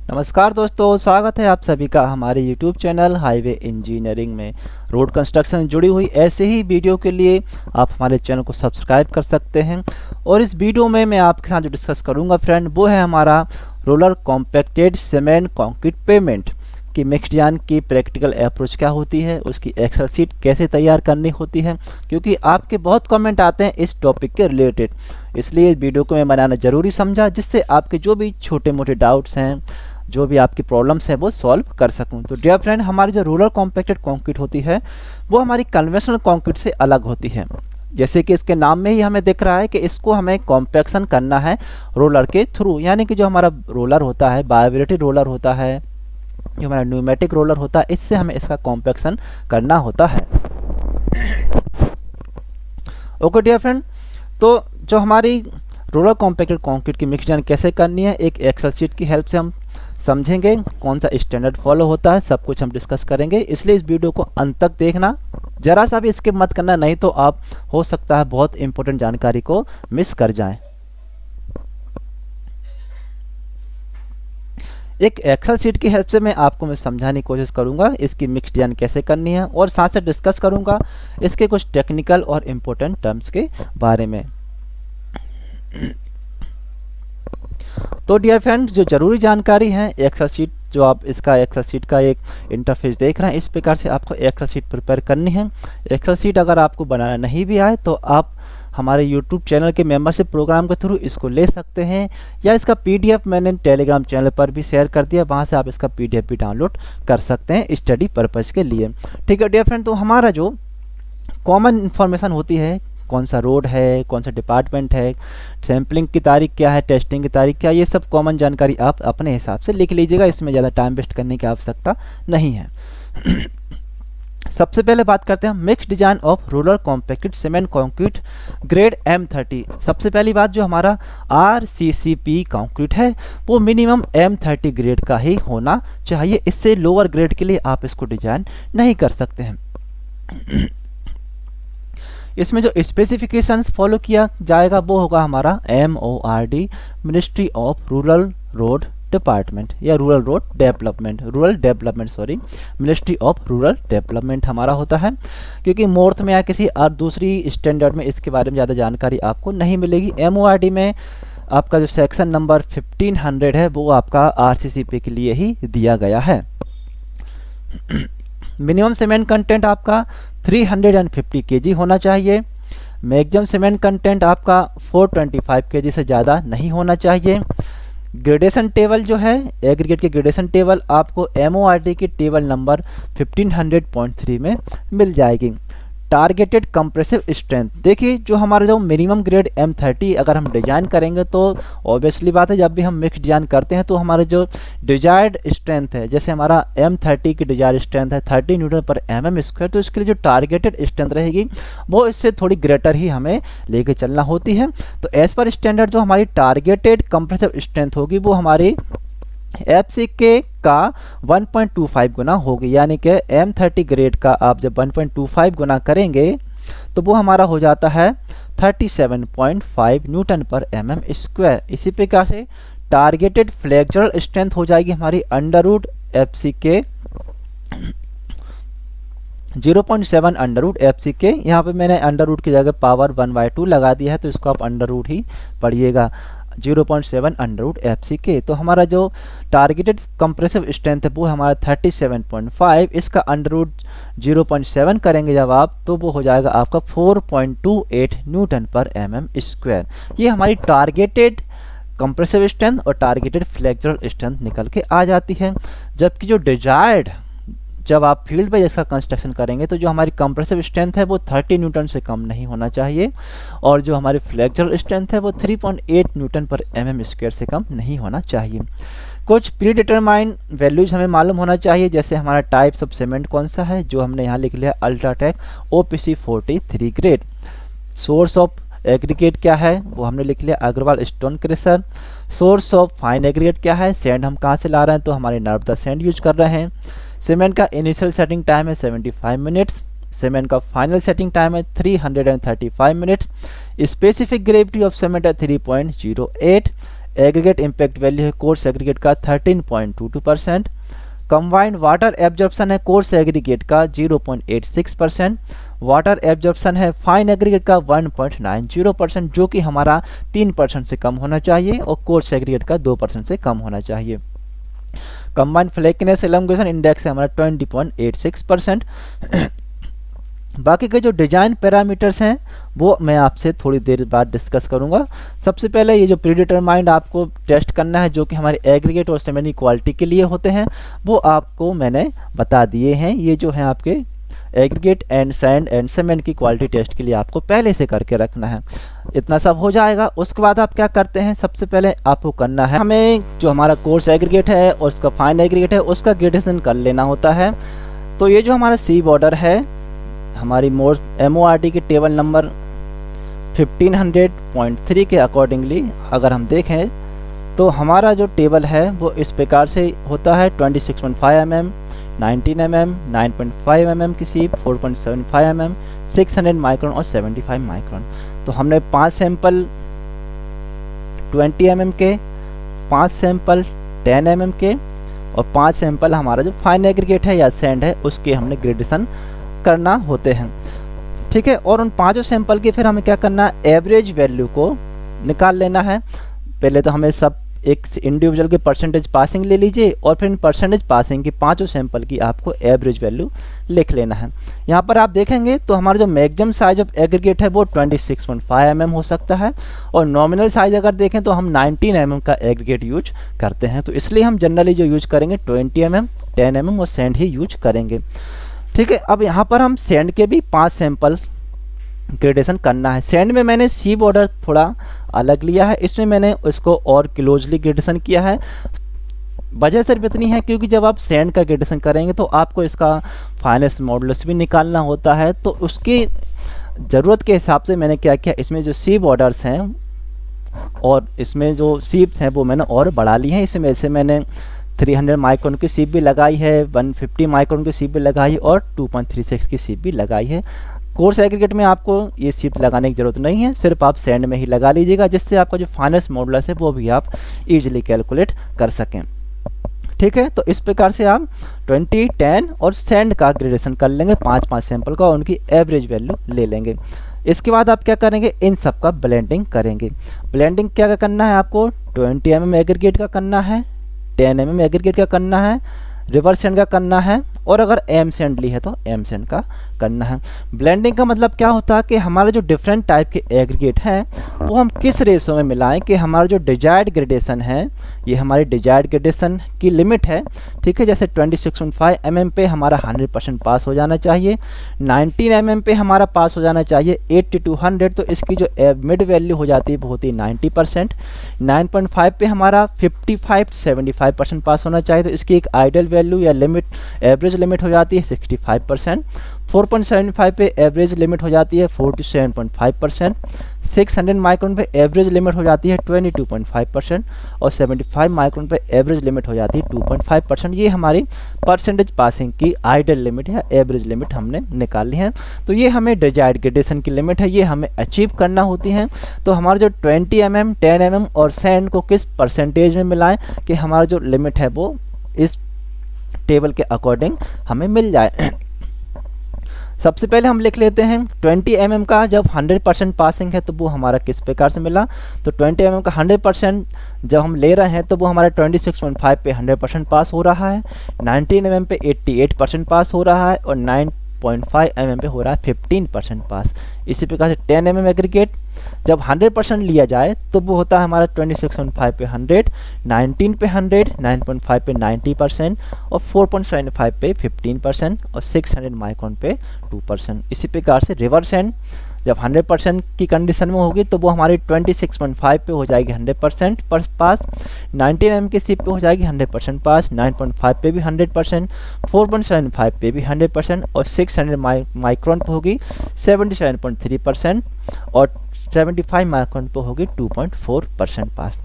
नमस्कार दोस्तों, स्वागत है आप सभी का हमारे YouTube चैनल हाईवे इंजीनियरिंग में। रोड कंस्ट्रक्शन से जुड़ी हुई ऐसे ही वीडियो के लिए आप हमारे चैनल को सब्सक्राइब कर सकते हैं। और इस वीडियो में मैं आपके साथ जो डिस्कस करूंगा फ्रेंड, वो है हमारा roller compacted cement concrete payment कि मिक्स्ड डिजाइन की प्रैक्टिकल अप्रोच क्या होती है, उसकी एक्सेल शीट कैसे तैयार करनी होती है, क्योंकि आपके बहुत कमेंट आते हैं इस टॉपिक के रिलेटेड। इसलिए इस वीडियो को मैं बनाना ज़रूरी समझा, जिससे आपके जो भी छोटे मोटे डाउट्स हैं, जो भी आपकी प्रॉब्लम्स हैं, वो सॉल्व कर सकूं। तो डियर फ्रेंड, हमारी जो रोलर कॉम्पैक्टेड कंक्रीट होती है वो हमारी कन्वेंशनल कंक्रीट से अलग होती है। जैसे कि इसके नाम में ही हमें दिख रहा है कि इसको हमें कॉम्पैक्शन करना है रोलर के थ्रू, यानी कि जो हमारा रोलर होता है, बायोवेटिव रोलर होता है, जो हमारा न्यूमेटिक रोलर होता है, इससे हमें इसका कॉम्पैक्शन करना होता है। ओके डियर फ्रेंड, तो जो हमारी रोलर कॉम्पैक्टेड कंक्रीट की मिक्स डिजाइन कैसे करनी है, एक एक्सेल शीट की हेल्प से हम समझेंगे। कौन सा स्टैंडर्ड फॉलो होता है, सब कुछ हम डिस्कस करेंगे। इसलिए इस वीडियो को अंत तक देखना, जरा सा भी स्किप मत करना, नहीं तो आप हो सकता है बहुत इंपॉर्टेंट जानकारी को मिस कर जाएं। एक एक्सेल शीट की हेल्प से मैं समझाने की कोशिश करूंगा इसकी मिक्स डिजाइन कैसे करनी है, और साथ साथ डिस्कस करूंगा इसके कुछ टेक्निकल और इम्पोर्टेंट टर्म्स के बारे में। तो डियर फ्रेंड, जो जरूरी जानकारी है एक्सेल शीट, जो आप इसका एक्सेल शीट का एक इंटरफेस देख रहे हैं, इस प्रकार से आपको एक्सेल शीट प्रिपेयर करनी है। एक्सेल शीट अगर आपको बनाना नहीं भी आए तो आप हमारे यूट्यूब चैनल के मेंबरशिप प्रोग्राम के थ्रू इसको ले सकते हैं, या इसका पीडीएफ मैंने टेलीग्राम चैनल पर भी शेयर कर दिया, वहाँ से आप इसका पीडीएफ भी डाउनलोड कर सकते हैं स्टडी पर्पज़ के लिए। ठीक है डियर फ्रेंड, तो हमारा जो कॉमन इन्फॉर्मेशन होती है, कौन सा रोड है, कौन सा डिपार्टमेंट है, सैम्पलिंग की तारीख क्या है, टेस्टिंग की तारीख क्या है, ये सब कॉमन जानकारी आप अपने हिसाब से लिख लीजिएगा। इसमें ज़्यादा टाइम वेस्ट करने की आवश्यकता नहीं है। सबसे पहले बात करते हैं mix design of roller compacted cement concrete grade M30। सबसे पहली बात, जो हमारा RCCP कंक्रीट है वो मिनिमम M30 ग्रेड का ही होना चाहिए। इससे लोअर ग्रेड के लिए आप इसको डिजाइन नहीं कर सकते हैं। इसमें जो स्पेसिफिकेशंस फॉलो किया जाएगा वो होगा हमारा MORD, ministry of rural road department, या rural development sorry, ministry of rural development हमारा होता है। क्योंकि मोर्थ में या किसी और दूसरी स्टैंडर्ड में इसके बारे में ज़्यादा जानकारी आपको नहीं मिलेगी। MORD में आपका जो सेक्शन नंबर 1500 है वो आपका RCCP के लिए ही दिया गया है। मिनिमम सीमेंट कंटेंट आपका 350 kg होना चाहिए। मैक्सिमम सीमेंट कंटेंट आपका 425 kg से ज़्यादा नहीं होना चाहिए। ग्रेडेशन टेबल जो है, एग्रीगेट की ग्रेडेशन टेबल आपको MORD की टेबल नंबर 1500.3 में मिल जाएगी। टारगेटेड कंप्रेसिव स्ट्रेंथ, देखिए जो हमारा जो मिनिमम ग्रेड M30 अगर हम डिजाइन करेंगे तो ऑब्वियसली बात है, जब भी हम मिक्स डिजाइन करते हैं तो हमारे जो डिजायर्ड स्ट्रेंथ है, जैसे हमारा M30 की डिजायर्ड स्ट्रेंथ है 30 न्यूटन पर mm², तो इसके लिए जो टारगेटेड स्ट्रेंथ रहेगी वो इससे थोड़ी ग्रेटर ही हमें लेके चलना होती है। तो एज पर स्टैंडर्ड जो हमारी टारगेटेड कंप्रेसिव स्ट्रेंथ होगी वो हमारी FCK का 1.25 गुना होगी, यानी कि M30 ग्रेड का आप जब 1.25 गुना करेंगे तो वो हमारा हो जाता है 37.5 न्यूटन पर mm²। इसी प्रकार से टारगेटेड फ्लेक्चरल स्ट्रेंथ हो जाएगी हमारी under root FCK 0.7 under root FCK। यहाँ पे मैंने अंडर रूट की जगह पावर 1/2 लगा दिया है, तो इसको आप अंडर रूट ही पढ़िएगा, 0.7 अंडर रूट FCK। तो हमारा जो टारगेटेड कंप्रेसिव स्ट्रेंथ है वो हमारा 37.5, इसका अंडर रूट 0.7 करेंगे जब आप, तो वो हो जाएगा आपका 4.28 न्यूटन पर mm²। ये हमारी टारगेटेड कंप्रेसिव स्ट्रेंथ और टारगेटेड फ्लेक्चरल स्ट्रेंथ निकल के आ जाती है। जबकि जो डिजायर्ड, जब आप फील्ड पे इसका कंस्ट्रक्शन करेंगे तो जो हमारी कंप्रेसिव स्ट्रेंथ है वो 30 न्यूटन से कम नहीं होना चाहिए, और जो हमारी फ्लेक्चरल स्ट्रेंथ है वो 3.8 न्यूटन पर mm² से कम नहीं होना चाहिए। कुछ प्री डिटरमाइन वैल्यूज हमें मालूम होना चाहिए, जैसे हमारा टाइप्स ऑफ सीमेंट कौन सा है, जो हमने यहाँ लिख लिया UltraTech OPC 43 grade. Source of aggregate क्या है वो हमने लिख लिया Agarwal stone crusher. Source of fine aggregate क्या है, सैंड हम कहाँ से ला रहे हैं, तो हमारे नर्मदा सैंड यूज कर रहे हैं। सीमेंट का इनिशियल सेटिंग टाइम है 75 मिनट्स, सीमेंट का फाइनल सेटिंग टाइम है 335 minutes. Specific gravity of cement है 3.08। एग्रीगेट इम्पैक्ट वैल्यू है कोर्स एग्रीगेट का 13.22%। कंबाइंड वाटर एब्जॉर्प्शन है कोर्स एग्रीगेट का 0.86%। वाटर एब्जॉर्प्शन है फाइन एग्रीगेट का 1.90%, जो कि हमारा 3% से कम होना चाहिए और कोर्स एग्रीगेट का 2% से कम होना चाहिए। कंबाइंड फ्लेकिनेस एलोंगेशन इंडेक्स है हमारा 20.86%। बाकी के जो डिजाइन पैरामीटर्स हैं वो मैं आपसे थोड़ी देर बाद डिस्कस करूंगा। सबसे पहले ये जो प्रीडिटरमाइंड आपको टेस्ट करना है जो कि हमारे एग्रीगेट और सेमेनी क्वालिटी के लिए होते हैं वो आपको मैंने बता दिए हैं। ये जो है आपके aggregate and sand and cement की क्वालिटी टेस्ट के लिए आपको पहले से करके रखना है। इतना सब हो जाएगा। उसके बाद आप क्या करते हैं, सबसे पहले आपको करना है हमें जो हमारा कोर्स एग्रीगेट है और उसका फाइन एग्रीगेट है उसका ग्रेडेशन कर लेना होता है। तो ये जो हमारा सी बॉर्डर है हमारी MORT की टेबल नंबर 1500.3 के अकॉर्डिंगली अगर हम देखें तो हमारा जो टेबल है वो इस प्रकार से होता है। 26.5 mm, 19 mm, 9.5 mm की सीप, 4.75 mm, 600 माइक्रोन और 75 माइक्रोन। तो हमने 5 सैंपल 20 mm के, 5 सैंपल 10 mm के और 5 सैंपल हमारा जो फाइन एग्रीगेट है या सैंड है उसके हमने ग्रेडेशन करना होते हैं। ठीक है, और उन 5 सैंपल के फिर हमें क्या करना है, एवरेज वैल्यू को निकाल लेना है। पहले तो हमें सब एक इंडिविजुअल के परसेंटेज पासिंग ले लीजिए और फिर इन परसेंटेज पासिंग की 5 सैंपल की आपको एवरेज वैल्यू लिख लेना है। यहाँ पर आप देखेंगे तो हमारा जो मैक्सिमम साइज ऑफ एग्रीगेट है वो 26.5 mm हो सकता है और नॉमिनल साइज अगर देखें तो हम 19 mm का एग्रीगेट यूज करते हैं। तो इसलिए हम जनरली जो यूज करेंगे 20 mm, 10 mm और सैंड ही यूज करेंगे। ठीक है, अब यहाँ पर हम सैंड के भी 5 सैंपल ग्रेडेशन करना है। सैंड में मैंने सी बॉर्डर थोड़ा अलग लिया है, इसमें मैंने उसको और क्लोजली ग्रेडेशन किया है। वजह सिर्फ इतनी है क्योंकि जब आप सैंड का ग्रेडेशन करेंगे तो आपको इसका फाइनेंस मॉडुलस भी निकालना होता है। तो उसकी ज़रूरत के हिसाब से मैंने क्या किया, इसमें जो सी बॉर्डर्स हैं और इसमें जो सीप्स हैं वो मैंने और बढ़ा ली हैं। इसमें से मैंने 300 माइक्रोन की सीप भी लगाई है, 150 माइक्रोन की सीप भी लगाई और 2.36 की सीप भी लगाई है। कोर्स एग्रीगेट में आपको ये सीप लगाने की ज़रूरत नहीं है, सिर्फ आप सैंड में ही लगा लीजिएगा जिससे आपका जो फाइनेंस मॉडुलस है वो भी आप इजीली कैलकुलेट कर सकें। ठीक है, तो इस प्रकार से आप 20, 10 और सैंड का ग्रेडेशन कर लेंगे 5-5 सैंपल का और उनकी एवरेज वैल्यू ले लेंगे। इसके बाद आप क्या करेंगे, इन सब का ब्लेंडिंग करेंगे। ब्लेंडिंग क्या करना है आपको, 20 mm एग्रीगेट का करना है, 10 mm एग्रीगेट का करना है, रिवर्स सैंड का करना है और अगर एम सैंड ली है तो एम सैंड का करना है। ब्लेंडिंग का मतलब क्या होता है कि हमारे जो डिफरेंट टाइप के एग्रीगेट हैं वो हम किस रेशो में मिलाएं कि हमारा जो डिजायर्ड ग्रेडेशन है, ये हमारी डिजायर्ड ग्रेडेशन की लिमिट है। ठीक है, जैसे 26.5 mm पे हमारा 100% पास हो जाना चाहिए, 19 mm पे हमारा पास हो जाना चाहिए 80 to 100, तो इसकी जो मिड वैल्यू हो जाती है वो होती है 90%। 9.5 पे हमारा 55 to 75% पास होना चाहिए, तो इसकी एक आइडियल वैल्यू या लिमिट एवरेज लिमिट हो जाती है 65%। 4.75 पे एवरेज लिमिट हो जाती है 47.5%। 600 माइक्रोन पे एवरेज लिमिट हो जाती है 22.5% और 75 माइक्रोन पे एवरेज लिमिट हो जाती है 2.5%। ये हमारी परसेंटेज पासिंग की आइडियल लिमिट या एवरेज लिमिट हमने निकाली है। तो ये हमें डिजायर्ड ग्रेडेशन की लिमिट है, ये हमें अचीव करना होती है। तो हमारा जो 20 mm, 10 mm और सैंड को किस परसेंटेज में मिलाएं कि हमारा जो लिमिट है वो इस टेबल के अकॉर्डिंग हमें मिल जाए। सबसे पहले हम लिख लेते हैं 20 mm का जब 100% पासिंग है तो वो हमारा किस प्रकार से मिला। तो 20 mm का 100% जब हम ले रहे हैं तो वो हमारा 26.5 पे 100% पास हो रहा है, 19 mm पे 88% पास हो रहा है और 9.5 mm पे हो रहा है 15% पास। इसी प्रकार से 10 mm एग्रीगेट जब 100% लिया जाए तो वो होता है हमारा 26.5 पे 100, 19 पे 100, 9.5 पे 90% और 4.75 पे 15% और 600 माइक्रोन पे 2%। इसी प्रकार से रिवर्स सैंड जब 100% की कंडीशन में होगी तो वो हमारी 26.5 पे हो जाएगी 100% पास, 19 mm की सीप पे हो जाएगी 100% पास, 9.5 पे भी 100%, 4.75 पे भी 100% और 600 माइक्रोन पे होगी 77.3% और 75 माइक्रोन पे होगी 2.4% पास।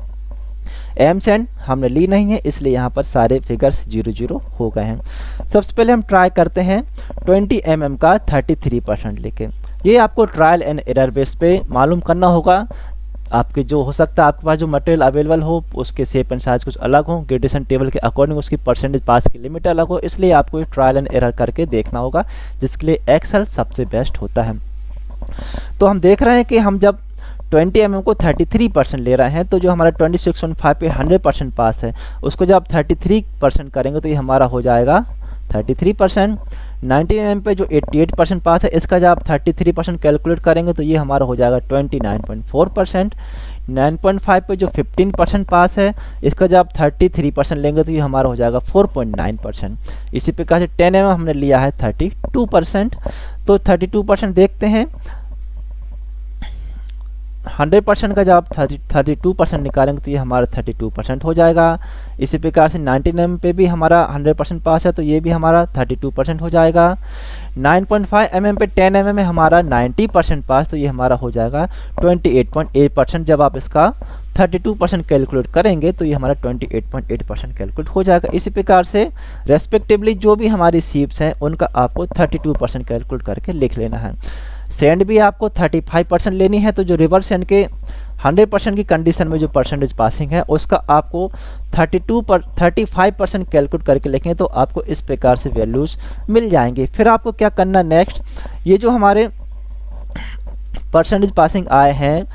एम सैंड हमने ली नहीं है इसलिए यहाँ पर सारे फिगर्स 0-0 हो गए हैं। सबसे पहले हम ट्राई करते हैं 20 mm का 33% लेके। ये आपको ट्रायल एंड एरर बेस पे मालूम करना होगा आपके जो हो सकता है आपके पास जो मटेरियल अवेलेबल हो उसके शेप एंड साइज कुछ अलग हो, ग्रेडेशन टेबल के अकॉर्डिंग उसकी परसेंटेज पास की लिमिट अलग हो, इसलिए आपको ट्रायल एंड एरर करके देखना होगा, जिसके लिए एक्सेल सबसे बेस्ट होता है। तो हम देख रहे हैं कि हम जब 20 mm को 33% ले रहे हैं, तो जो हमारा 26.5 पे 100% पास है उसको जब आप 33% करेंगे तो ये हमारा हो जाएगा 33%। 90 mm पे जो 88% पास है इसका जब आप 33% कैलकुलेट करेंगे तो ये हमारा हो जाएगा 29.4%। 9.5 पे जो 15% पास है इसका जब आप 33% लेंगे तो ये हमारा हो जाएगा 4.9%। इसी प्रकार से 10 mm हमने लिया है 32%, तो 32% देखते हैं। 100% का जब आप 32% निकालेंगे तो ये हमारा 32% हो जाएगा। इसी प्रकार से 19 mm पे भी हमारा 100% पास है तो ये भी हमारा 32% हो जाएगा। 9.5 mm पे 10 mm में हमारा 90% पास, तो ये हमारा हो जाएगा 28.8%। जब आप इसका 32% कैलकुलेट करेंगे तो ये हमारा 28.8% कैलकुलेट हो जाएगा। इसी प्रकार से रेस्पेक्टिवली जो भी हमारी शीप्स हैं उनका आपको 32% कैलकुलेट करके लिख लेना है। सेंड भी आपको 35% लेनी है, तो जो रिवर्स सेंड के 100% की कंडीशन में जो परसेंटेज पासिंग है उसका आपको 35% कैलकुलेट करके लिखेंगे तो आपको इस प्रकार से वैल्यूज़ मिल जाएंगे। फिर आपको क्या करना नेक्स्ट, ये जो हमारे परसेंटेज पासिंग आए हैं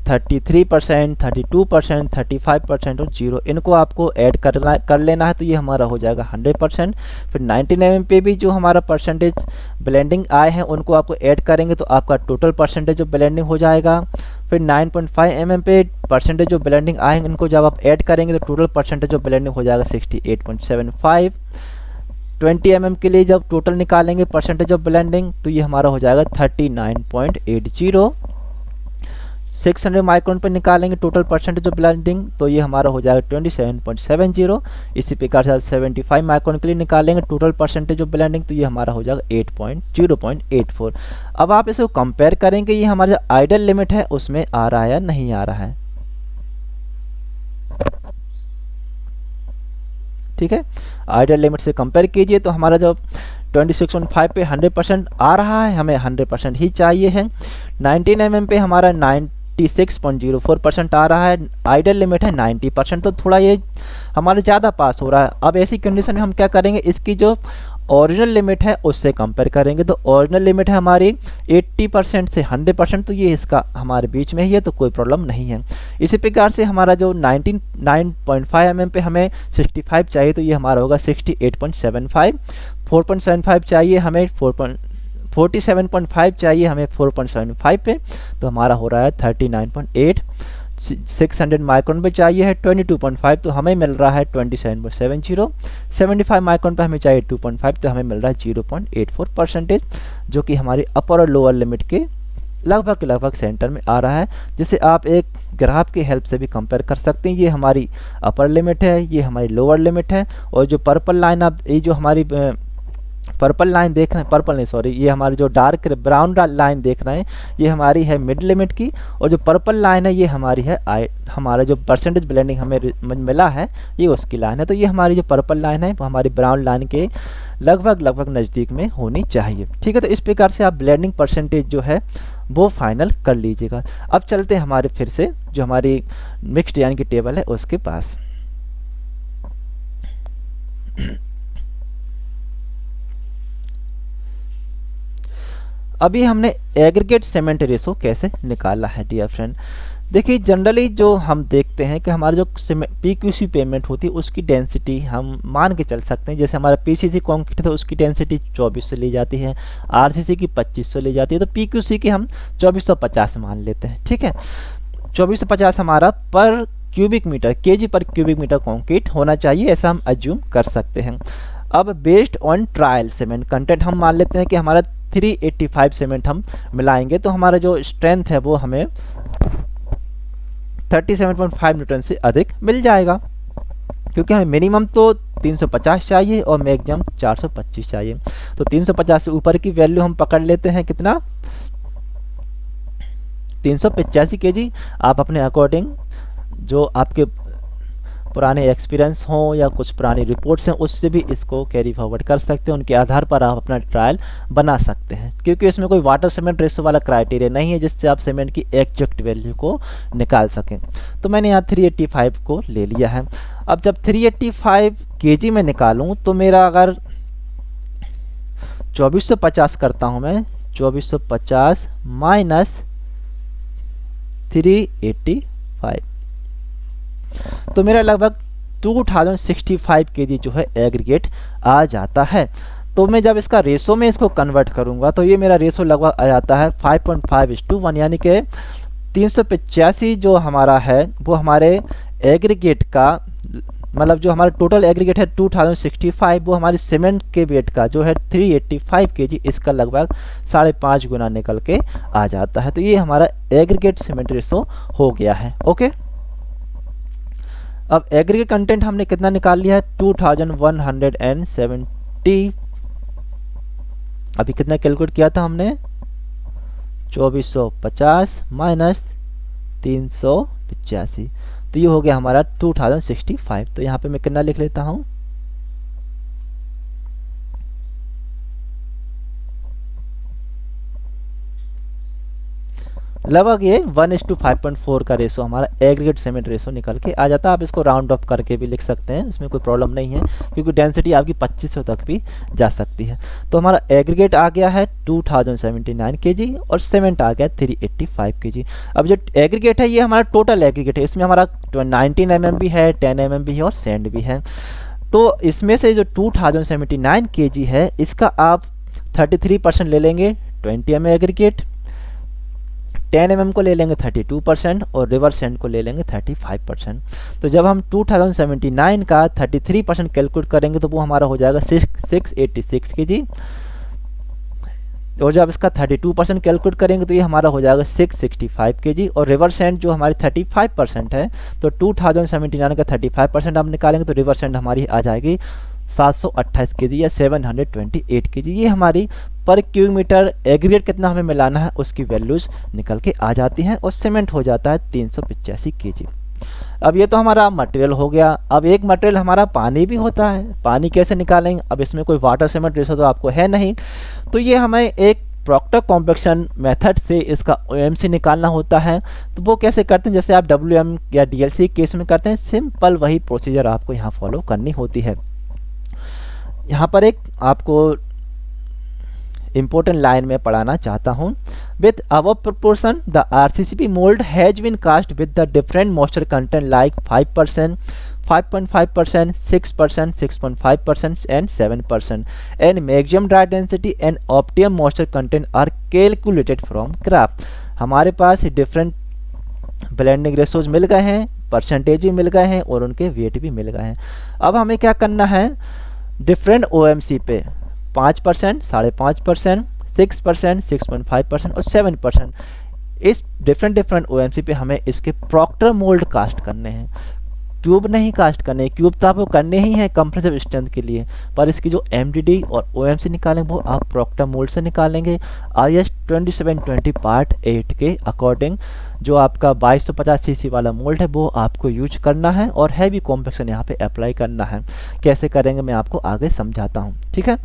33%, 32%, 35% और 0, इनको आपको ऐड कर लेना है तो ये हमारा हो जाएगा 100%। फिर 19 mm पे भी जो हमारा परसेंटेज ब्लेंडिंग आए हैं उनको आपको ऐड करेंगे तो आपका टोटल परसेंटेज जो ब्लेंडिंग हो जाएगा। फिर 9.5 mm पे परसेंटेज जो ब्लेंडिंग आए हैं इनको जब आप ऐड करेंगे तो टोटल परसेंटेज जो ब्लेंडिंग हो जाएगा 68.75। 20 mm के लिए जब टोटल निकालेंगे परसेंटेज ऑफ ब्लेंडिंग तो ये हमारा हो जाएगा 39.80। 600 माइक्रोन पर निकालेंगे टोटल परसेंटेज ऑफ ब्लेंडिंग तो ये हमारा हो जाएगा 27.70। इसी प्रकार से 75 माइक्रोन के लिए निकालेंगे टोटल परसेंटेज ऑफ ब्लेंडिंग तो ये हमारा हो जाएगा 0.84। अब आप इसको कंपेयर करेंगे ये हमारा जो आइडल लिमिट है उसमें आ रहा है या नहीं आ रहा है। ठीक है, आइडल लिमिट से कंपेयर कीजिए तो हमारा जो 26.5 पे 100% आ रहा है, हमें 100% ही चाहिए है। 19 mm पे हमारा 96.04% आ रहा है, आइडल लिमिट है 90%, तो थोड़ा ये हमारा ज़्यादा पास हो रहा है। अब ऐसी कंडीशन में हम क्या करेंगे, इसकी जो ओरिजिनल लिमिट है उससे कंपेयर करेंगे तो ओरिजिनल लिमिट है हमारी 80% से 100%, तो ये इसका हमारे बीच में ही है तो कोई प्रॉब्लम नहीं है। इसी प्रकार से हमारा जो 9.5 mm पे हमें 65 चाहिए तो ये हमारा होगा 68.75। 4.75 चाहिए हमें 47.5 चाहिए हमें 4.75 पे तो हमारा हो रहा है 39.8। 600 माइक्रोन पे चाहिए है 22.5 तो हमें मिल रहा है 27.70। 75 माइक्रोन पे हमें चाहिए 2.5 तो हमें मिल रहा है 0.84%, जो कि हमारी अपर और लोअर लिमिट के लगभग सेंटर में आ रहा है, जिसे आप एक ग्राफ की हेल्प से भी कंपेयर कर सकते हैं। ये हमारी अपर लिमिट है, ये हमारी लोअर लिमिट है, और जो पर्पल लाइन आप ये जो हमारी पर्पल लाइन देख रहे हैं, पर्पल नहीं सॉरी, ये हमारी जो डार्क ब्राउन लाइन देख रहे हैं ये हमारी है मिड लिमिट की, और जो पर्पल लाइन है ये हमारी है हमारा जो परसेंटेज ब्लेंडिंग हमें मिला है ये उसकी लाइन है। तो ये हमारी जो पर्पल लाइन है वो हमारी ब्राउन लाइन के लगभग नज़दीक में होनी चाहिए। ठीक है, तो इस प्रकार से आप ब्लेंडिंग परसेंटेज जो है वो फाइनल कर लीजिएगा। अब चलते हैं हमारे फिर से जो हमारी मिक्स्ड यानी कि टेबल है उसके पास। अभी हमने एग्रीगेट सीमेंट रेशो कैसे निकाला है डियर फ्रेंड। देखिए जनरली जो हम देखते हैं कि हमारा जो PQC पेमेंट होती है उसकी डेंसिटी हम मान के चल सकते हैं। जैसे हमारा PCC कंक्रीट था उसकी डेंसिटी 2400 ली जाती है, RCC की 2500 ली जाती है, तो PQC की हम 2450 मान लेते हैं। ठीक है, 2450 हमारा पर क्यूबिक मीटर kg पर क्यूबिक मीटर कंक्रीट होना चाहिए, ऐसा हम अज्यूम कर सकते हैं। अब based on trial cement content हम मान लेते हैं कि हमारा 385 सीमेंट हम मिलाएंगे तो हमारा जो स्ट्रेंथ है वो हमें 37.5 न्यूटन से अधिक मिल जाएगा, क्योंकि हमें मिनिमम तो 350 चाहिए और मैक्सिमम 425 चाहिए। तो 350 से ऊपर की वैल्यू हम पकड़ लेते हैं, कितना 385 kg। आप अपने अकॉर्डिंग जो आपके पुराने एक्सपीरियंस हों या कुछ पुरानी रिपोर्ट्स हैं, उससे भी इसको कैरी फॉरवर्ड कर सकते हैं। उनके आधार पर आप अपना ट्रायल बना सकते हैं, क्योंकि इसमें कोई वाटर सीमेंट रेशो वाला क्राइटेरिया नहीं है जिससे आप सीमेंट की एग्जैक्ट वैल्यू को निकाल सकें। तो मैंने यहाँ 385 को ले लिया है। अब जब 385 kg में निकालूं तो मेरा अगर 2450 करता हूं मैं, 2450 माइनस 385, तो मेरा लगभग 2065 kg जो है एग्रीगेट आ जाता है। तो मैं जब इसका रेशो में इसको कन्वर्ट करूंगा तो ये मेरा रेशो लगभग आ जाता है 5.5:1, यानी कि 385 जो हमारा है वो हमारे एग्रीगेट का, मतलब जो हमारा टोटल एग्रीगेट है 2065, वो हमारी सीमेंट के वेट का जो है 385 kg, इसका लगभग 5.5 गुना निकल के आ जाता है। तो ये हमारा एग्रीगेट सीमेंट रेशो हो गया है। ओके, अब एग्रीगेट कंटेंट हमने कितना निकाल लिया है, 2170। अभी कितना कैलकुलेट किया था हमने, 2450 माइनस 385, तो ये हो गया हमारा 2065। तो यहाँ पे मैं कितना लिख लेता हूँ, लगभग ये 1:5.4 का रेशो हमारा एग्रीगेट सीमेंट रेशो निकल के आ जाता है। आप इसको राउंड ऑफ करके भी लिख सकते हैं, इसमें कोई प्रॉब्लम नहीं है, क्योंकि डेंसिटी आपकी 2500 तक भी जा सकती है। तो हमारा एग्रीगेट आ गया है 2079 kg और सीमेंट आ गया 385 kg। अब जो एग्रीगेट है ये हमारा टोटल एग्रीगेट है, इसमें हमारा 19 mm भी है, 10 mm भी है और सैंड भी है। तो इसमें से जो 2079 kg है इसका आप 33% ले लेंगे 20 mm एग्रीगेट, 10 mm को ले लेंगे 32% और रिवर सैंड को ले लेंगे 35%। तो जब हम 2079 का 33% कैलकुलेट करेंगे तो वो हमारा हो जाएगा 686 kg, और जब इसका 32% कैलकुलेट करेंगे तो ये हमारा हो जाएगा 665 kg, और रिवर सैंड जो हमारी 35% है, तो 2079 का 35% हम निकालेंगे तो रिवर सैंड हमारी आ जाएगी 728 kg या 728 kg। ये हमारी पर क्यूबिक मीटर एग्रीगेट कितना हमें मिलाना है उसकी वैल्यूज निकल के आ जाती हैं, और सीमेंट हो जाता है 385 kg। अब ये तो हमारा मटेरियल हो गया। अब एक मटेरियल हमारा पानी भी होता है, पानी कैसे निकालेंगे, अब इसमें कोई वाटर सीमेंट रेशो तो आपको है नहीं, तो ये हमें एक प्रॉक्टर कॉम्पेक्शन मेथड से इसका OMC निकालना होता है। तो वो कैसे करते हैं, जैसे आप WM या DLC केस में करते हैं, सिंपल वही प्रोसीजर आपको यहाँ फॉलो करनी होती है। यहाँ पर एक आपको इम्पोर्टेंट लाइन में पढ़ाना चाहता हूँ। With above proportion the RCCP mold has been cast with the different moisture content like 5%, 5.5%, 6%, 6.5% and 7%, and maximum dry density and optimum moisture content are calculated from graph। हमारे पास डिफरेंट ब्लेंडिंग रेशोज मिल गए हैं, percentage भी मिल गए हैं और उनके wait भी मिल गए हैं। अब हमें क्या करना है, डिफरेंट OMC पे 5%, 5.5%, 6%, 6.5% और 7%, इस डिफरेंट OMC पे हमें इसके प्रॉक्टर मोल्ड कास्ट करने हैं, क्यूब नहीं कास्ट करने। क्यूब तो आपको करने ही है कंप्रेसिव स्ट्रेंथ के लिए, पर इसकी जो MDD और OMC निकालेंगे वो आप प्रॉक्टर मोल्ड से निकालेंगे। IS 2720 पार्ट 8 के अकॉर्डिंग जो आपका 2250 cc वाला मोल्ड है वो आपको यूज करना है, और हैवी कॉम्पेक्शन यहाँ पे अप्लाई करना है। कैसे करेंगे मैं आपको आगे समझाता हूँ, ठीक है।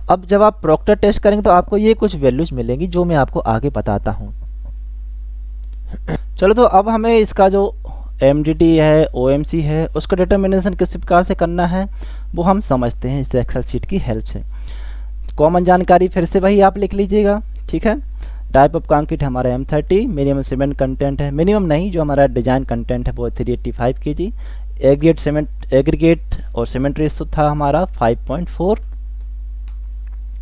अब जब आप प्रॉक्टर टेस्ट करेंगे तो आपको ये कुछ वैल्यूज मिलेंगी जो मैं आपको आगे बताता हूँ। चलो, तो अब हमें इसका जो MDD है, OMC है, उसका डिटर्मिनेशन किस प्रकार से करना है वो हम समझते हैं इस एक्सेल शीट की हेल्प से। कॉमन जानकारी फिर से वही आप लिख लीजिएगा, ठीक है। टाइप ऑफ कंक्रीट हमारा M30, मिनिमम सीमेंट कंटेंट है, मिनिमम नहीं जो हमारा डिजाइन कंटेंट है वो 385 kg, एग्रीगेट और सीमेंट रेशो था हमारा 5.4,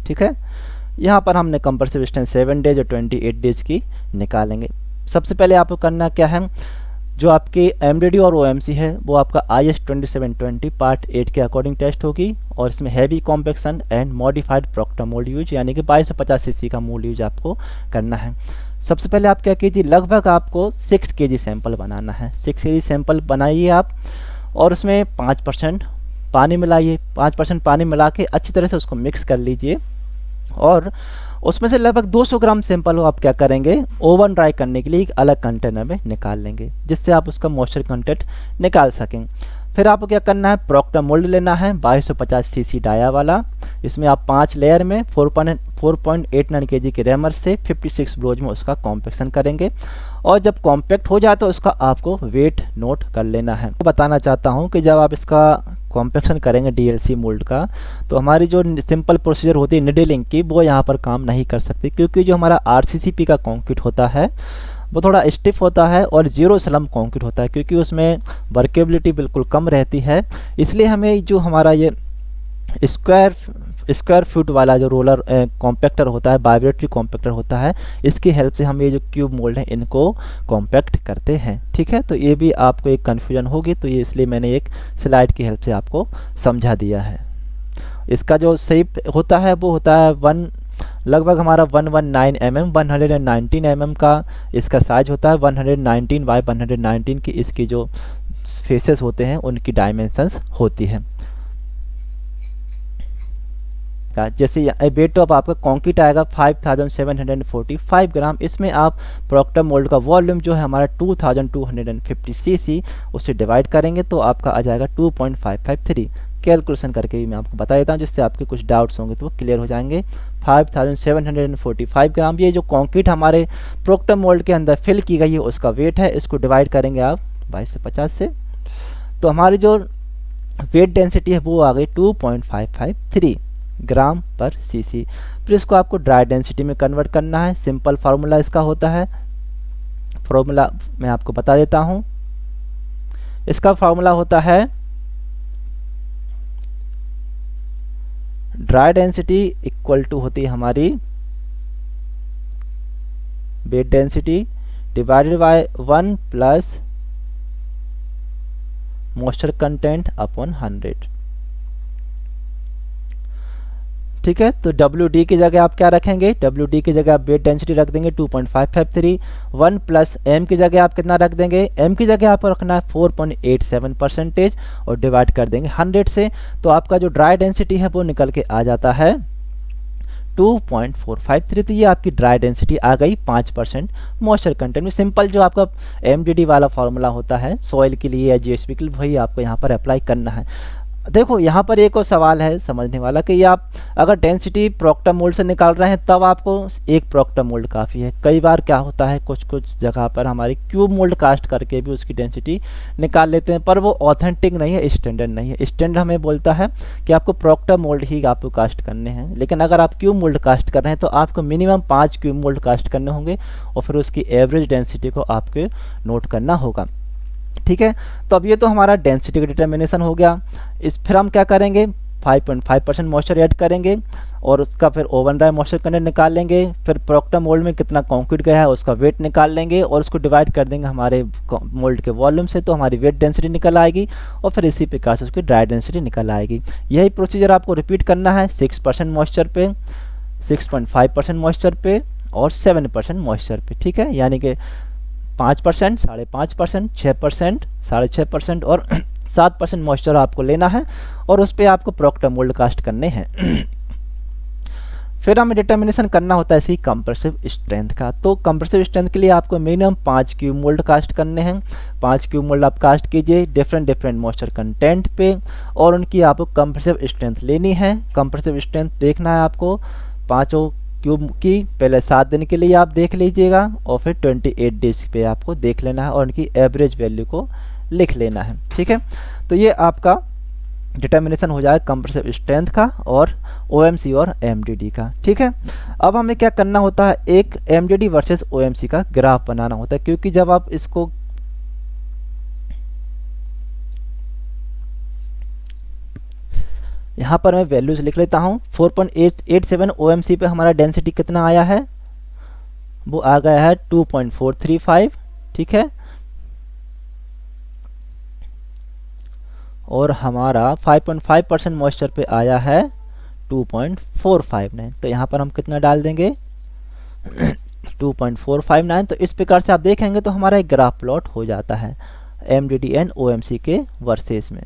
ठीक है। यहाँ पर हमने कंप्रेसिव स्ट्रेंथ 7 डेज और 28 डेज की निकालेंगे। सबसे पहले आपको करना क्या है, जो आपके MDD और OMC है वो आपका IS 2720 पार्ट 8 के अकॉर्डिंग टेस्ट होगी, और इसमें heavy compaction and modified Proctor mould use, यानी कि 2250 cc का मोल्ड यूज आपको करना है। सबसे पहले आप क्या कीजिए, लगभग आपको 6 kg सैंपल बनाना है। 6 kg सैंपल बनाइए आप, और उसमें 5% पानी मिलाइए। 5% पानी मिला के अच्छी तरह से उसको मिक्स कर लीजिए, और उसमें से लगभग 200 ग्राम सैंपल को आप क्या करेंगे, ओवन ड्राई करने के लिए एक अलग कंटेनर में निकाल लेंगे, जिससे आप उसका मॉइस्चर कंटेंट निकाल सकें। फिर आपको क्या करना है, प्रॉक्टर मोल्ड लेना है 2250 सीसी डाया वाला। इसमें आप 5 लेयर में 4.89 kg के रैमर से 56 ब्रोज में उसका कॉम्पैक्शन करेंगे। और जब कॉम्पैक्ट हो जाए तो उसका आपको वेट नोट कर लेना है। तो बताना चाहता हूँ कि जब आप इसका कॉम्पैक्शन करेंगे डीएलसी मोल्ड का, तो हमारी जो सिंपल प्रोसीजर होती है निडलिंग की, वो यहाँ पर काम नहीं कर सकती, क्योंकि जो हमारा आरसीसीपी का कंक्रीट होता है वो थोड़ा स्टिफ होता है और जीरो स्लम कंक्रीट होता है, क्योंकि उसमें वर्केबिलिटी बिल्कुल कम रहती है। इसलिए हमें जो हमारा ये स्क्वायर फुट वाला जो रोलर कॉम्पैक्टर होता है, वाइब्रेटरी कॉम्पैक्टर होता है, इसकी हेल्प से हम ये जो क्यूब मोल्ड है इनको कॉम्पैक्ट करते हैं। ठीक है, तो ये भी आपको एक कन्फ्यूजन होगी, तो ये इसलिए मैंने एक स्लाइड की हेल्प से आपको समझा दिया है। इसका जो शेप होता है वो होता है लगभग हमारा 119 mm 119 mm का इसका साइज होता है। 119 बाय 119 की इसकी जो फेसेस होते हैं उनकी डायमेंशंस होती है। जैसे वेट ऑफ आपका कॉन्क्रीट आएगा 5745 ग्राम। इसमें आप प्रॉक्टर मोल्ड का वॉल्यूम जो है हमारा 2250 सीसी, उससे डिवाइड करेंगे तो आपका आ जाएगा 2.553। कैलकुलेशन करके भी मैं आपको बता देता हूँ, जिससे आपके कुछ डाउट्स होंगे तो वो क्लियर हो जाएंगे। 5745 ग्राम ये जो कंक्रीट हमारे प्रॉक्टर मोल्ड के अंदर फिल की गई है उसका वेट है। इसको डिवाइड करेंगे आप 2250 से, तो हमारी जो वेट डेंसिटी है वो आ गई 2.553 ग्राम पर सीसी। फिर इसको आपको ड्राई डेंसिटी में कन्वर्ट करना है। सिंपल फार्मूला इसका होता है, फार्मूला मैं आपको बता देता हूँ। इसका फार्मूला होता है ड्राई डेंसिटी इक्वल टू होती है हमारी weight density divided by 1 plus moisture content upon 100। ठीक है, तो WD की जगह आप क्या रखेंगे, WD की जगह आप वेट डेंसिटी रख देंगे 2.553। 1 प्लस M की जगह आप कितना रख देंगे, M की जगह आपको रखना है 4.87% और डिवाइड कर देंगे 100 से, तो आपका जो ड्राई डेंसिटी है वो निकल के आ जाता है 2.453। तो ये आपकी ड्राई डेंसिटी आ गई 5% मॉइस्चर कंटेंट में। सिंपल जो आपका MDD वाला फार्मूला होता है सॉइल के लिए या GSP के लिए, वही आपको यहाँ पर अप्लाई करना है। देखो यहाँ पर एक और सवाल है समझने वाला कि आप अगर डेंसिटी प्रॉक्टर मोल्ड से निकाल रहे हैं तब आपको एक प्रॉक्टर मोल्ड काफ़ी है। कई बार क्या होता है कुछ जगह पर हमारी क्यूब मोल्ड कास्ट करके भी उसकी डेंसिटी निकाल लेते हैं, पर वो ऑथेंटिक नहीं है, स्टैंडर्ड नहीं है। स्टैंडर्ड हमें बोलता है कि आपको प्रॉक्टर मोल्ड ही आपको कास्ट करने हैं, लेकिन अगर आप क्यूब मोल्ड कास्ट कर रहे हैं तो आपको मिनिमम 5 क्यूब मोल्ड कास्ट करने होंगे और फिर उसकी एवरेज डेंसिटी को आपको नोट करना होगा। ठीक है, तो अब ये तो हमारा डेंसिटी का डिटर्मिनेशन हो गया। फिर हम क्या करेंगे, 5.5% मॉइस्चर ऐड करेंगे और उसका फिर ओवन ड्राई मॉइस्चर कंटेंट निकाल लेंगे। फिर प्रॉक्टर मोल्ड में कितना कंक्रीट गया है उसका वेट निकाल लेंगे और उसको डिवाइड कर देंगे हमारे मोल्ड के वॉल्यूम से, तो हमारी वेट डेंसिटी निकल आएगी और फिर इसी प्रकार से उसकी ड्राई डेंसिटी निकल आएगी। यही प्रोसीजर आपको रिपीट करना है 6% मॉइस्चर पे, 6.5% मॉइस्चर पे और 7% मॉइस्चर पे। ठीक है, यानी कि 5%, 5.5%, 6%, 6.5% और 7% मॉइस्चर आपको लेना है और उस पर आपको प्रॉक्टर मोल्ड कास्ट करने हैं। फिर हमें डिटर्मिनेशन करना होता है इसी कंप्रेसिव स्ट्रेंथ का। तो कंप्रेसिव स्ट्रेंथ के लिए आपको मिनिमम 5 क्यूब मोल्ड कास्ट करने हैं। 5 क्यूब मोल्ड आप कास्ट कीजिए डिफरेंट मॉइस्चर कंटेंट पे और उनकी आपको कंप्रेसिव स्ट्रेंथ लेनी है। कंप्रेसिव स्ट्रेंथ देखना है आपको पाँचों क्यूब की पहले 7 दिन के लिए आप देख लीजिएगा और फिर 28 डेज पे आपको देख लेना है और उनकी एवरेज वैल्यू को लिख लेना है। ठीक है, तो ये आपका डिटर्मिनेशन हो जाएगा कंप्रेसिव स्ट्रेंथ का और OMC और MDD का। ठीक है, अब हमें क्या करना होता है, एक MDD वर्सेस OMC का ग्राफ बनाना होता है, क्योंकि जब आप इसको यहाँ पर मैं वैल्यूज लिख लेता हूँ। 4.887 OMC पे हमारा डेंसिटी कितना आया है, वो आ गया है 2.435। ठीक है, और हमारा 5.5% मॉइस्चर पे आया है 2.459। तो यहाँ पर हम कितना डाल देंगे 2.459। तो इस प्रकार से आप देखेंगे तो हमारा एक ग्राफ प्लॉट हो जाता है MDD एंड OMC के वर्सेस में।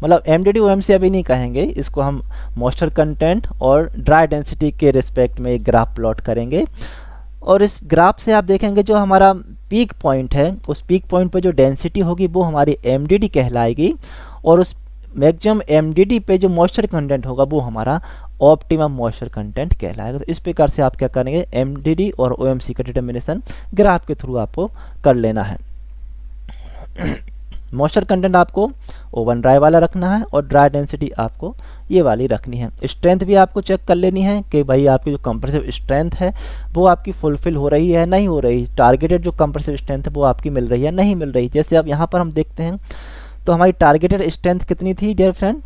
मतलब एमडीडी ओएमसी अभी नहीं कहेंगे, इसको हम मॉइस्चर कंटेंट और ड्राई डेंसिटी के रिस्पेक्ट में एक ग्राफ प्लॉट करेंगे। और इस ग्राफ से आप देखेंगे जो हमारा पीक पॉइंट है, उस पीक पॉइंट पे जो डेंसिटी होगी वो हमारी एमडीडी कहलाएगी, और उस मैक्सिमम एमडीडी पे जो मॉइस्चर कंटेंट होगा वो हमारा ऑप्टिमम मॉइस्चर कंटेंट कहलाएगा। तो इस प्रकार से आप क्या करेंगे, एमडीडी और ओएमसी का डिटर्मिनेशन ग्राफ के थ्रू आपको कर लेना है। मॉइस्चर कंटेंट आपको ओवन ड्राई वाला रखना है और ड्राई डेंसिटी आपको ये वाली रखनी है। स्ट्रेंथ भी आपको चेक कर लेनी है कि भाई आपकी जो कंप्रेसिव स्ट्रेंथ है वो आपकी फुलफिल हो रही है नहीं हो रही, टारगेटेड जो कंप्रेसिव स्ट्रेंथ है वो आपकी मिल रही है नहीं मिल रही। जैसे अब यहाँ पर हम देखते हैं तो हमारी टारगेटेड स्ट्रेंथ कितनी थी डियर फ्रेंड,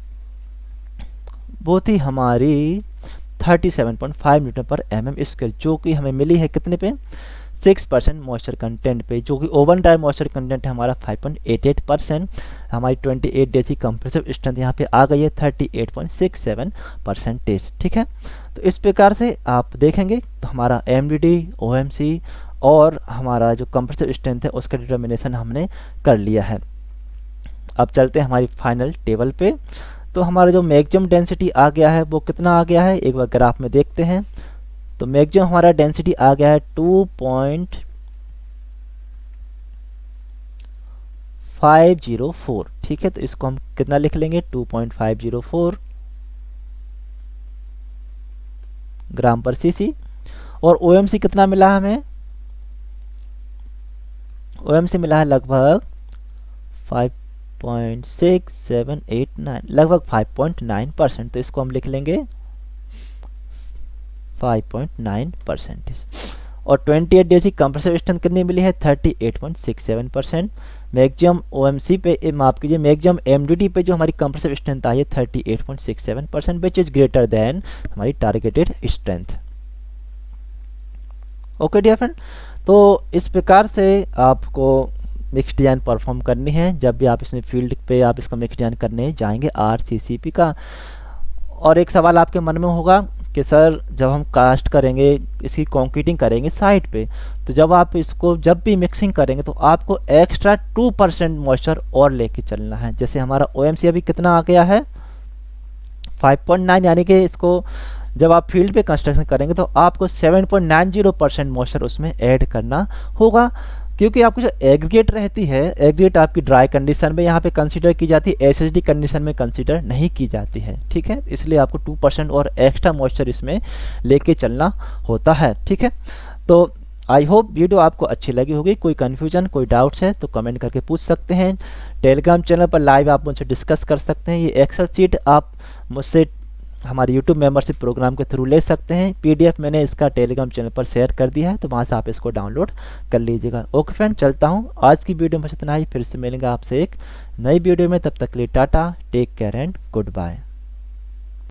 वो थी हमारी 37.5 न्यूटन पर mm², जो कि हमें मिली है कितने पे, 6% मॉइस्चर कंटेंट पे, जो कि ओवन ड्राई मॉइस्चर कंटेंट है हमारा 5.88%। हमारी 28 डेज की कंप्रेसिव स्ट्रेंथ यहाँ पे आ गई है 38.67%। ठीक है, तो इस प्रकार से आप देखेंगे तो हमारा एमडीडी, ओएमसी और हमारा जो कंप्रेसिव स्ट्रेंथ है उसका डिटर्मिनेशन हमने कर लिया है। अब चलते हैं हमारी फाइनल टेबल पे। तो हमारा जो मैक्सिमम डेंसिटी आ गया है वो कितना आ गया है, एक बार ग्राफ में देखते हैं। तो मैक्सिमम हमारा डेंसिटी आ गया है 2.504। ठीक है, तो इसको हम कितना लिख लेंगे, 2.504 ग्राम पर सीसी। और ओएमसी कितना मिला हमें, ओएमसी मिला है लगभग 5.6789, लगभग 5.9%। तो इसको हम लिख लेंगे 5.9%। और 28 डेज की कंप्रेसिव स्ट्रेंथ कितनी मिली है, 38.67%। मैक्सिमम ओएमसी पे माफ कीजिए, मैक्सिमम एमडीडी पे जो हमारी कंप्रेसिव स्ट्रेंथ आई है 38.67%, विच इज ग्रेटर देन हमारी targeted strength. Okay dear friend, तो इस प्रकार से आपको मिक्स डिज़ाइन परफॉर्म करनी है जब भी आप इसमें फील्ड पे आप इसका मिक्स डिज़ाइन करने जाएंगे आरसीसीपी का। और एक सवाल आपके मन में होगा कि सर जब हम कास्ट करेंगे, इसकी कॉन्क्रीटिंग करेंगे साइड पे, तो जब आप इसको जब भी मिक्सिंग करेंगे तो आपको एक्स्ट्रा 2% मॉइस्चर और लेके चलना है। जैसे हमारा ओएमसी अभी कितना आ गया है 5.9, यानी कि इसको जब आप फील्ड पे कंस्ट्रक्शन करेंगे तो आपको 7.90% मॉइस्चर उसमें ऐड करना होगा, क्योंकि आपकी जो एग्रीगेट रहती है, एग्रीगेट आपकी ड्राई कंडीशन में यहाँ पे कंसीडर की जाती है, एसएसडी कंडीशन में कंसीडर नहीं की जाती है। ठीक है, इसलिए आपको 2% और एक्स्ट्रा मॉइस्चर इसमें लेके चलना होता है। ठीक है, तो आई होप वीडियो आपको अच्छी लगी होगी। कोई कन्फ्यूजन, कोई डाउट्स है तो कमेंट करके पूछ सकते हैं। टेलीग्राम चैनल पर लाइव आप मुझसे डिस्कस कर सकते हैं। ये एक्सेल शीट आप मुझसे हमारे YouTube मेंबरशिप प्रोग्राम के थ्रू ले सकते हैं। PDF मैंने इसका टेलीग्राम चैनल पर शेयर कर दिया है, तो वहाँ से आप इसको डाउनलोड कर लीजिएगा। ओके फ्रेंड, चलता हूँ। आज की वीडियो में बस इतना ही, फिर से मिलेंगे आपसे एक नई वीडियो में। तब तक के लिए tata, take care and good bye.